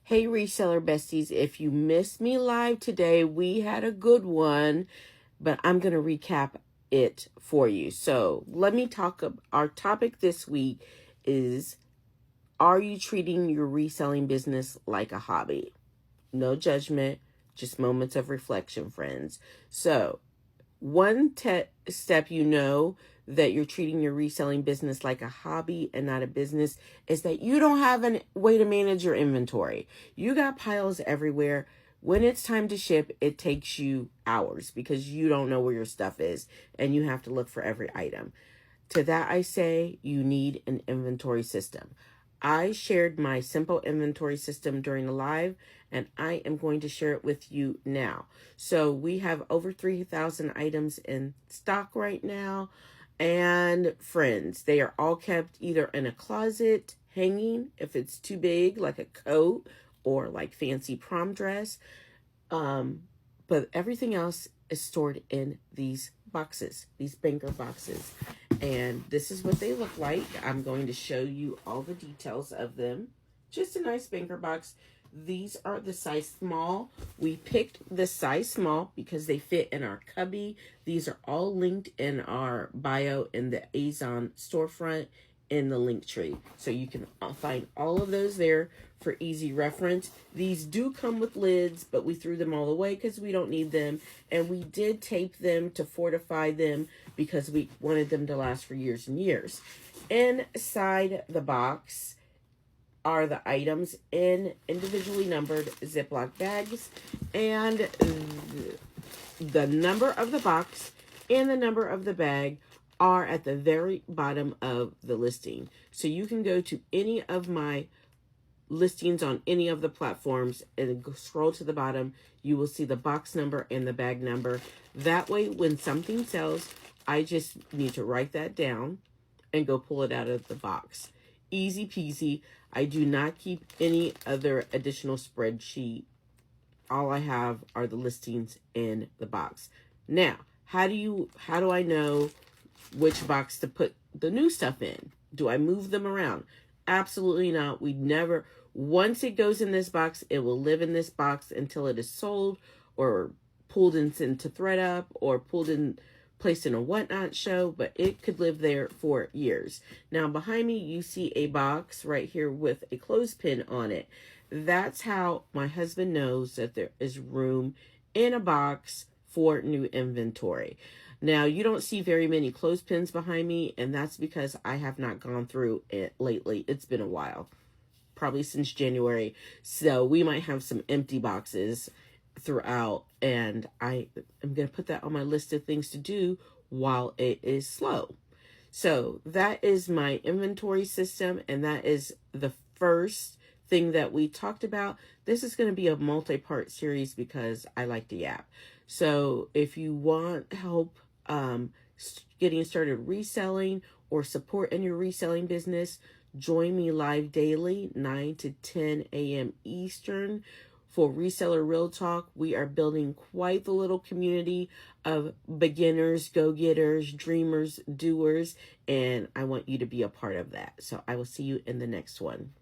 Hey, reseller besties, if you missed me live today, we had a good one, but I'm going to recap it for you. So let me talk. Our topic this week is, are you treating your reselling business like a hobby? No judgment, just moments of reflection, friends. So one step that you're treating your reselling business like a hobby and not a business is that you don't have a way to manage your inventory. You got piles everywhere. When it's time to ship, it takes you hours because you don't know where your stuff is and you have to look for every item. To that I say, you need an inventory system. I shared my simple inventory system during the live, and I am going to share it with you now. So we have over 3,000 items in stock right now. And friends, they are all kept either in a closet, hanging, if it's too big, like a coat or like fancy prom dress. But everything else is stored in these boxes, these banker boxes. And this is what they look like. I'm going to show you all the details of them. Just a nice banker box. These are the size small. We picked the size small because they fit in our cubby. These are all linked in our bio in the Amazon storefront in the link tree. So you can find all of those there for easy reference. These do come with lids, but we threw them all away because we don't need them. And we did tape them to fortify them because we wanted them to last for years and years. Inside the box are the items in individually numbered Ziploc bags, and the number of the box and the number of the bag are at the very bottom of the listing. So you can go to any of my listings on any of the platforms and go scroll to the bottom. You will see the box number and the bag number. That way, when something sells, I just need to write that down and go pull it out of the box. Easy peasy. I do not keep any other additional spreadsheet. All I have are the listings in the box. Now, how do I know which box to put the new stuff in? Do I move them around? Absolutely not. Once it goes in this box, it will live in this box until it is sold or pulled into ThreadUp or placed in a whatnot show, but it could live there for years. Now behind me, you see a box right here with a clothespin on it. That's how my husband knows that there is room in a box for new inventory. Now, you don't see very many clothespins behind me, and that's because I have not gone through it lately. It's been a while, probably since January. So we might have some empty boxes throughout, and I am going to put that on my list of things to do while it is slow. So that is my inventory system, and that is the first thing that we talked about. This is going to be a multi-part series because I like to yap. So if you want help getting started reselling or support in your reselling business, join me live daily, 9 to 10 a.m. Eastern. For Reseller Real Talk, we are building quite the little community of beginners, go-getters, dreamers, doers, and I want you to be a part of that. So I will see you in the next one.